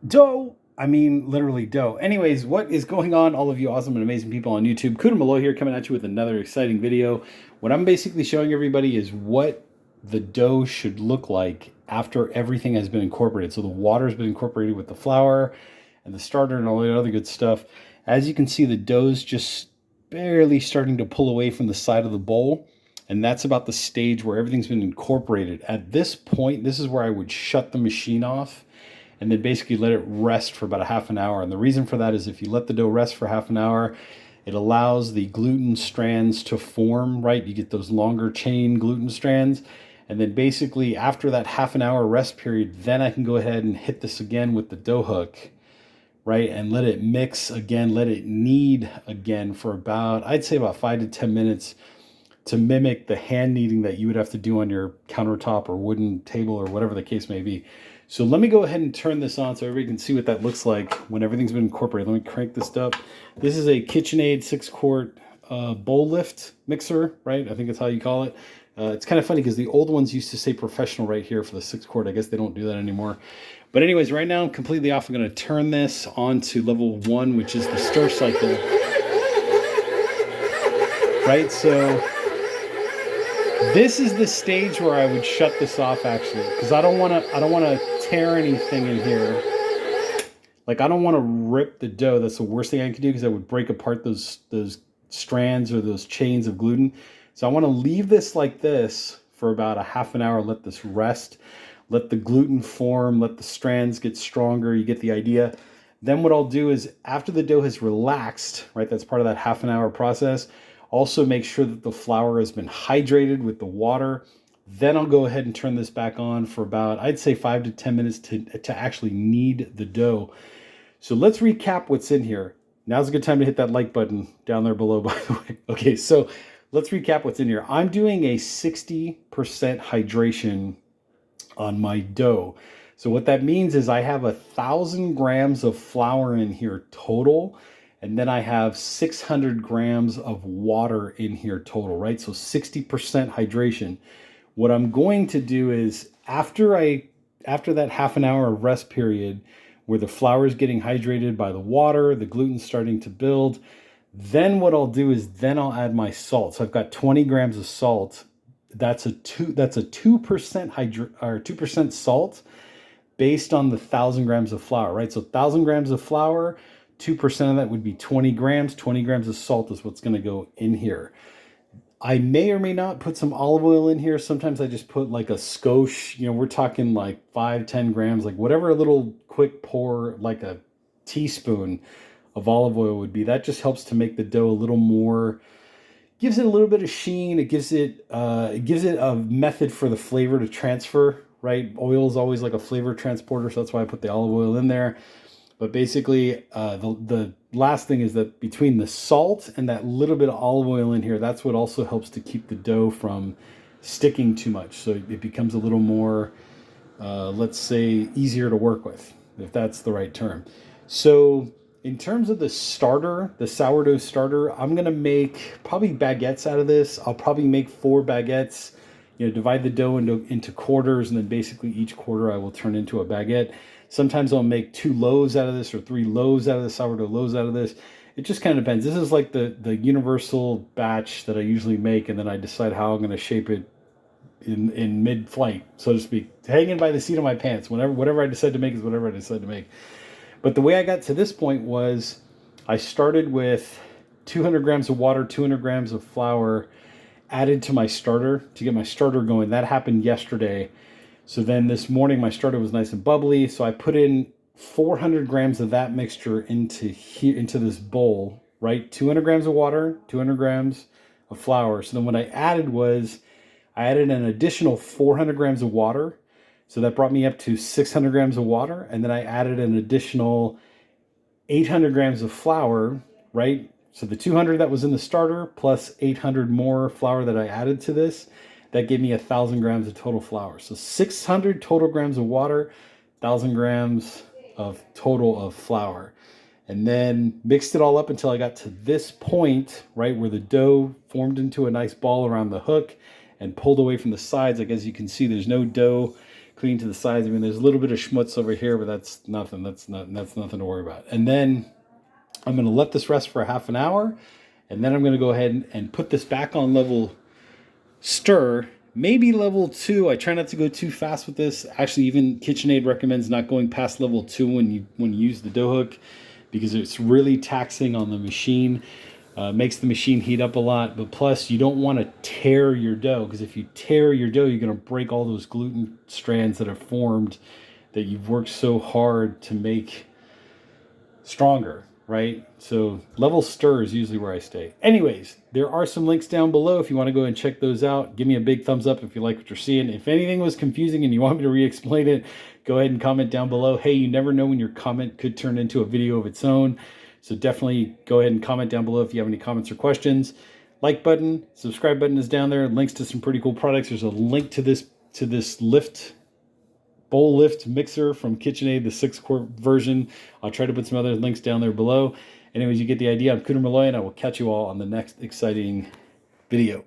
Dough. I mean, literally dough. Anyways, what is going on, all of you awesome and amazing people on YouTube? Kuda Malloy here, coming at you with another exciting video. What I'm basically showing everybody is what the dough should look like after everything has been incorporated. So the water has been incorporated with the flour and the starter and all the other good stuff. As you can see, the dough's just barely starting to pull away from the side of the bowl. And that's about the stage where everything's been incorporated. At this point, this is where I would shut the machine off and then basically let it rest for about a half an hour. And the reason for that is if you let the dough rest for half an hour, it allows the gluten strands to form, right? You get those longer chain gluten strands. And then basically after that half an hour rest period, then I can go ahead and hit this again with the dough hook, right? And let it mix again, let it knead again for about, I'd say about 5 to 10 minutes to mimic the hand kneading that you would have to do on your countertop or wooden table or whatever the case may be. So let me go ahead and turn this on so everybody can see what that looks like when everything's been incorporated. Let me crank this up. This is a KitchenAid 6-quart bowl lift mixer, right? I think that's how you call it. It's kind of funny because the old ones used to say professional right here for the 6-quart. I guess they don't do that anymore. But anyways, right now I'm completely off. I'm going to turn this on to level 1, which is the stir cycle. Right, so this is the stage where I would shut this off actually, because I don't want to tear anything in here. Like I don't want to rip the dough. That's the worst thing I could do because I would break apart those strands or those chains of gluten. So I want to leave this like this for about a half an hour, let this rest, let the gluten form, let the strands get stronger. You get the idea. Then what I'll do is after the dough has relaxed, right? That's part of that half an hour process. Also make sure that the flour has been hydrated with the water. Then I'll go ahead and turn this back on for about, I'd say 5 to 10 minutes to actually knead the dough. So let's recap what's in here. Now's a good time to hit that like button down there below, by the way. Okay, so let's recap what's in here. I'm doing a 60% hydration on my dough. So what that means is I have 1,000 grams of flour in here total. And then I have 600 grams of water in here total, right? So 60% hydration. What I'm going to do is after that half an hour rest period where the flour is getting hydrated by the water, the gluten's starting to build, then what I'll do is then I'll add my salt. So I've got 20 grams of salt. That's a 2% salt based on the 1,000 grams of flour, right? So 1,000 grams of flour, 2% of that would be 20 grams. 20 grams of salt is what's going to go in here. I may or may not put some olive oil in here. Sometimes I just put like a skosh, we're talking like 5-10 grams, like whatever a little quick pour, like a teaspoon of olive oil would be. That just helps to make the dough a little more, gives it a little bit of sheen. It gives it a method for the flavor to transfer, right? Oil is always like a flavor transporter, so that's why I put the olive oil in there. But basically, the last thing is that between the salt and that little bit of olive oil in here, that's what also helps to keep the dough from sticking too much. So it becomes a little more, let's say, easier to work with, if that's the right term. So in terms of the starter, the sourdough starter, I'm going to make probably baguettes out of this. I'll probably make 4 baguettes, divide the dough into quarters, and then basically each quarter I will turn into a baguette. Sometimes I'll make 2 loaves out of this or 3 loaves out of this, sourdough loaves out of this. It just kind of depends. This is like the universal batch that I usually make, and then I decide how I'm going to shape it in mid-flight, so to speak, hanging by the seat of my pants. Whatever I decide to make is whatever I decide to make. But the way I got to this point was I started with 200 grams of water, 200 grams of flour added to my starter to get my starter going. That happened yesterday. So then this morning my starter was nice and bubbly, so I put in 400 grams of that mixture into this bowl, right? 200 grams of water, 200 grams of flour. So then what I added was I added an additional 400 grams of water. So that brought me up to 600 grams of water. And then I added an additional 800 grams of flour, right? So the 200 that was in the starter plus 800 more flour that I added to this, that gave me 1,000 grams of total flour. So 600 total grams of water, 1,000 grams of total of flour. And then mixed it all up until I got to this point, right, where the dough formed into a nice ball around the hook and pulled away from the sides. Like as you can see, there's no dough clean to the sides. I mean, there's a little bit of schmutz over here, but that's nothing. That's nothing to worry about. And then I'm going to let this rest for a half an hour, and then I'm going to go ahead and put this back on level stir, maybe level 2. I try not to go too fast with this. Actually, even KitchenAid recommends not going past level 2 when you use the dough hook, because it's really taxing on the machine. Makes the machine heat up a lot, but plus you don't want to tear your dough, because if you tear your dough, you're going to break all those gluten strands that have formed that you've worked so hard to make stronger, right? So level stir is usually where I stay. Anyways, there are some links down below if you want to go and check those out. Give me a big thumbs up if you like what you're seeing. If anything was confusing and you want me to re-explain it, go ahead and comment down below. Hey, you never know when your comment could turn into a video of its own. So definitely go ahead and comment down below if you have any comments or questions. Like button, subscribe button is down there. Links to some pretty cool products. There's a link to this bowl lift mixer from KitchenAid, the 6-quart version. I'll try to put some other links down there below. Anyways, you get the idea. I'm Cooter Malloy, and I will catch you all on the next exciting video.